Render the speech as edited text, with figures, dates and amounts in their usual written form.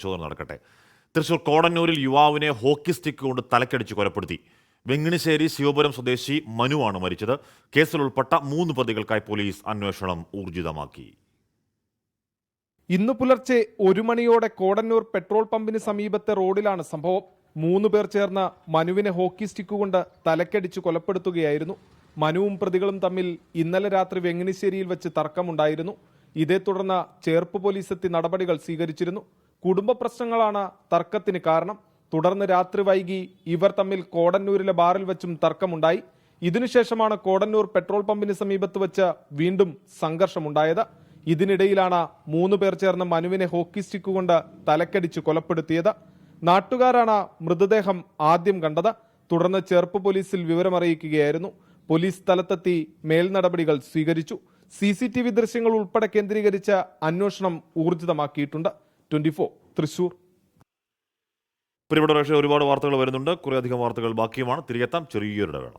പരിശോധന നടക്കട്ടെ. തൃശൂർ കോടന്നൂരിൽ യുവാവിനെ ഹോക്കി സ്റ്റിക്ക് കൊണ്ട് തലക്കടിച്ച് കൊലപ്പെടുത്തി. വെങ്ങിണിശ്ശേരി ശിവപുരം സ്വദേശി മനുവാണ് മരിച്ചത്. കേസിൽ ഉൾപ്പെട്ട 3 പ്രതികൾക്കായി പോലീസ് അന്വേഷണം ഊർജിതമാക്കി. ഇന്ന് പുലർച്ചെ 1 മണിയോടെ കോടന്നൂർ പെട്രോൾ പമ്പിന് സമീപത്തെ റോഡിലാണ് സംഭവം. 3 പേർ ചേർന്ന് മനുവിനെ ഹോക്കി സ്റ്റിക്ക് കൊണ്ട് തലക്കടിച്ച് കൊലപ്പെടുത്തുകയായിരുന്നു. മനുവും പ്രതികളും തമ്മിൽ ഇന്നലെ രാത്രി വെങ്ങിണിശ്ശേരിയിൽ വെച്ച് തർക്കമുണ്ടായിരുന്നു. ഇതേ തുടർന്ന് ചേർപ്പ് പോലീസ് എത്തി നടപടികൾ സ്വീകരിച്ചിരുന്നു. കുടുംബ പ്രശ്നങ്ങളാണ് തർക്കത്തിന് കാരണം. തുടർന്ന് രാത്രി വൈകി ഇവർ തമ്മിൽ കോടന്നൂരിലെ ബാറിൽ വെച്ചും തർക്കമുണ്ടായി. ഇതിനുശേഷമാണ് കോടന്നൂർ പെട്രോൾ പമ്പിന് സമീപത്ത് വെച്ച് വീണ്ടും സംഘർഷമുണ്ടായത്. ഇതിനിടയിലാണ് 3 പേർ ചേർന്ന് മനുവിനെ ഹോക്കി സ്റ്റിക്ക് കൊണ്ട് തലക്കടിച്ച് കൊലപ്പെടുത്തിയത്. നാട്ടുകാരാണ് മൃതദേഹം ആദ്യം കണ്ടത്. തുടർന്ന് ചേർപ്പ് പോലീസിൽ വിവരമറിയിക്കുകയായിരുന്നു. പോലീസ് സ്ഥലത്തെത്തി മേൽനടപടികൾ സ്വീകരിച്ചു. CCTV ദൃശ്യങ്ങൾ ഉൾപ്പെടെ കേന്ദ്രീകരിച്ച് അന്വേഷണം ഊർജിതമാക്കിയിട്ടുണ്ട്. 24 തൃശൂർ. പ്രിയപ്പെട്ട ഒരുപാട് വാർത്തകൾ വരുന്നുണ്ട്. കുറേയധികം വാർത്തകൾ ബാക്കിയുമാണ്. തിരികെത്താം ചെറിയൊരിടവേള.